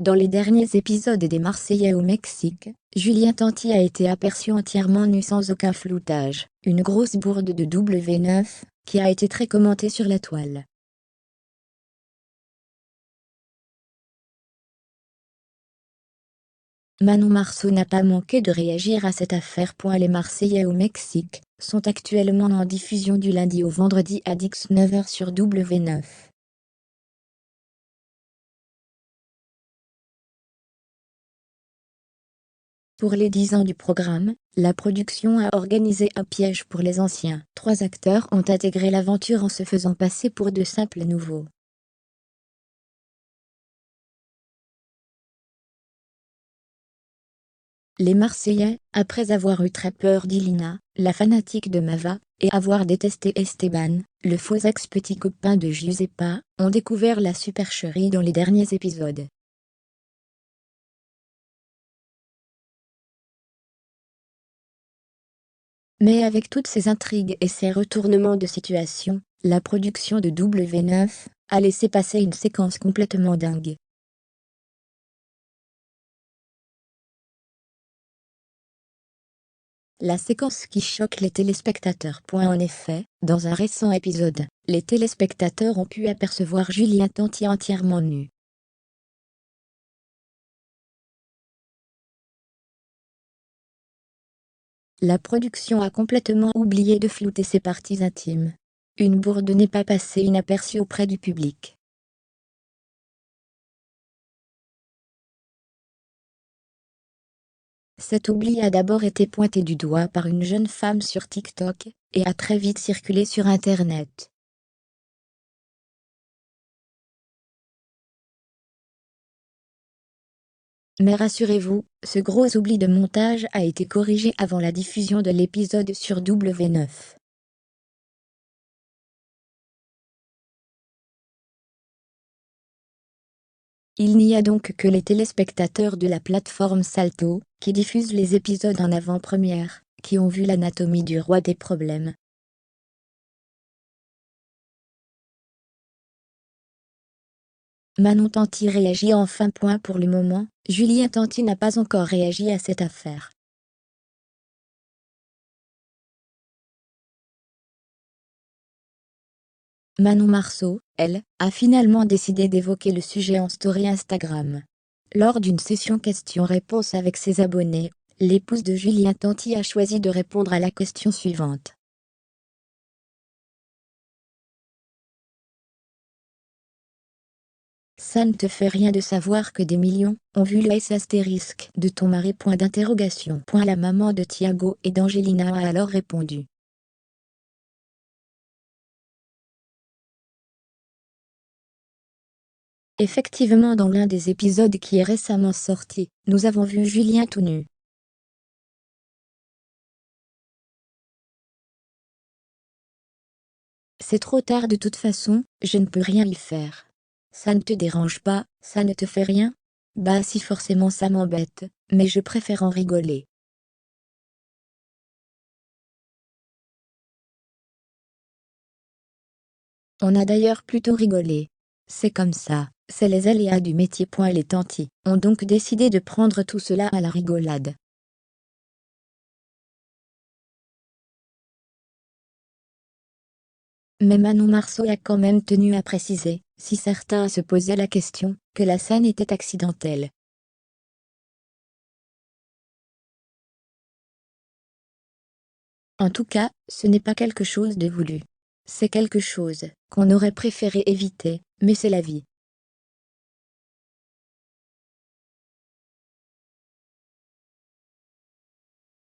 Dans les derniers épisodes des Marseillais au Mexique, Julien Tanti a été aperçu entièrement nu sans aucun floutage, une grosse bourde de W9, qui a été très commentée sur la toile. Manon Marceau n'a pas manqué de réagir à cette affaire. Les Marseillais au Mexique sont actuellement en diffusion du lundi au vendredi à 19h sur W9. Pour les 10 ans du programme, la production a organisé un piège pour les anciens. 3 acteurs ont intégré l'aventure en se faisant passer pour de simples nouveaux. Les Marseillais, après avoir eu très peur d'Ilina, la fanatique de Mava, et avoir détesté Esteban, le faux ex-petit copain de Giuseppa, ont découvert la supercherie dans les derniers épisodes. Mais avec toutes ces intrigues et ces retournements de situation, la production de W9 a laissé passer une séquence complètement dingue. La séquence qui choque les téléspectateurs. En effet, dans un récent épisode, les téléspectateurs ont pu apercevoir Julien Tanti entièrement nu. La production a complètement oublié de flouter ses parties intimes. Une bourde n'est pas passée inaperçue auprès du public. Cet oubli a d'abord été pointé du doigt par une jeune femme sur TikTok, et a très vite circulé sur Internet. Mais rassurez-vous, ce gros oubli de montage a été corrigé avant la diffusion de l'épisode sur W9. Il n'y a donc que les téléspectateurs de la plateforme Salto, qui diffuse les épisodes en avant-première, qui ont vu l'anatomie du roi des problèmes. Manon Tanti réagit enfin. Pour le moment, Julien Tanti n'a pas encore réagi à cette affaire. Manon Marceau, elle, a finalement décidé d'évoquer le sujet en story Instagram. Lors d'une session questions-réponses avec ses abonnés, l'épouse de Julien Tanti a choisi de répondre à la question suivante. Ça ne te fait rien de savoir que des millions ont vu le S astérisque de ton mari. La maman de Thiago et d'Angelina a alors répondu. Effectivement, dans l'un des épisodes qui est récemment sorti, nous avons vu Julien tout nu. C'est trop tard de toute façon, je ne peux rien y faire. Ça ne te dérange pas, ça ne te fait rien? Bah si, forcément ça m'embête, mais je préfère en rigoler. On a d'ailleurs plutôt rigolé. C'est comme ça, c'est les aléas du métier. Les Tanti ont donc décidé de prendre tout cela à la rigolade. Mais Manon Marceau a quand même tenu à préciser, si certains se posaient la question, que la scène était accidentelle. En tout cas, ce n'est pas quelque chose de voulu. C'est quelque chose qu'on aurait préféré éviter, mais c'est la vie.